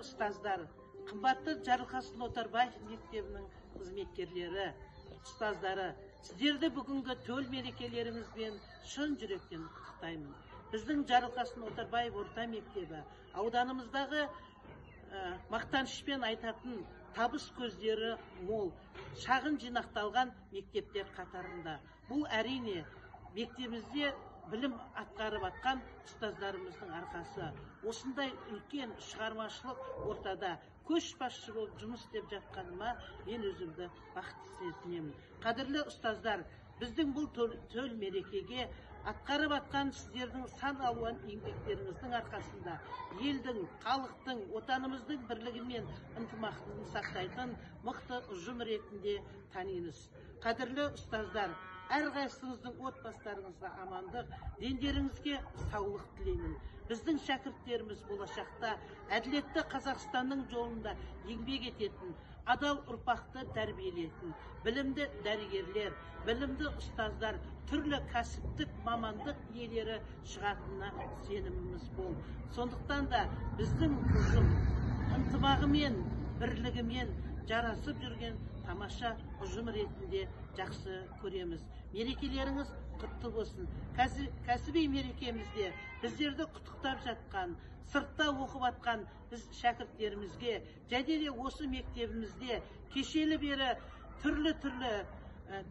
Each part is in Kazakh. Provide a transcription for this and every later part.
ұстаздар, қымбатты Жарылқасын Отарбаев мектебінің қызметкерлері, ұстаздары, сіздерді бүгінгі төл мерекелеріңізбен шын жүректен құттықтаймын. Біздің Жарылқасын Отарбаев орта мектебі ауданымыздағы мақтанышпен айтатын табыс көздері мол, шағын жинақталған мектептер қатарында. Бұл әрине мектебімізде білім атқарып атқан ұстаздарымыздың арқасы. Осындай үлкен шығармашылық ортада көшбасшы болып жұмыс істеп жатқаныма мен өзімді бақытты сезінемін. Қадірлі ұстаздар, біздің бұл төл мерекеге атқарып атқан сіздердің сан алуан еңбектеріңіздің арқасында елдің, халықтың, отанымыздың бірлігі мен ынтымақтығын сақтайтын мықты ұжым ретінде танимыз. Қадірлі ұстаздар, әрқайсыңыздың отбасыларыңызға амандық, дендеріңізге саулық тілеймін. Біздің шәкірттеріміз болашақта әділетті Қазақстанның жолында еңбек ететін, адал ұрпақты тәрбиелейтін, білімді дәрігерлер, білімді ұстаздар, түрлі кәсіптік мамандық иелері шығатынына сеніміміз мол. Сондықтан да біздің ұжым ынтымағымен, бірлігімен жарасып жүрген тамаша ұжым ретінде жақсы көреміз. Мерекелеріңіз құтты болсын. Кәсіби мерекемізде біздерді құттықтап жатқан, сыртта оқып атқан біз шәкірттерімізге, және де осы мектебімізде кешелі бері түрлі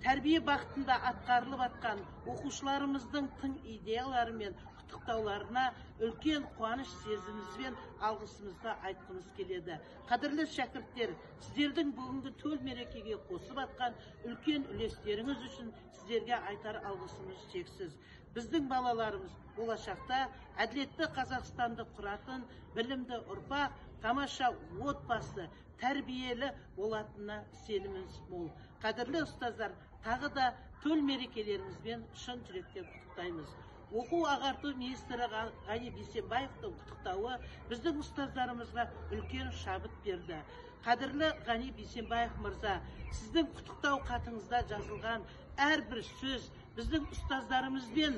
тәрбие бағытында атқарылып атқан оқушыларымыздың тың идеялары мен құттықтауларына үлкен қуаныш сезімімізбен алғысымызды айтқымыз келеді. Қадірлі шәкірттер, сіздердің бүгінгі төл мерекеге қосып атқан үлкен үлестеріңіз үшін сіздерге айтар алғысымыз шексіз. Біздің балаларымыз болашақта әділетті Қазақстанды құратын білімді ұрпақ, тамаша отбасы, тәрбиелі болатынына сеніміміз мол. Қадірлі ұстаздар, тағы да төл мерекелеріңізбен шын жүректен құттықтаймыз. Оқу ағарту министрі Ғани Бейсенбаевтың құттықтауы біздің ұстаздарымызға үлкен шабыт берді. Қадірлі Ғани Бейсенбаев мырза, сіздің құттықтау хатыңызда жазылған әрбір сөз біздің ұстаздарымыз бен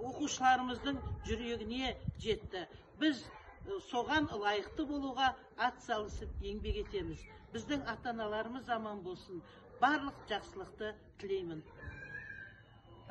оқушыларымыздың жүрегіне жетті. Біз соған лайықты болуға атсалысып еңбек етеміз. Біздің ата-аналарымыз аман болсын. Барлық жақсылықты тілеймін.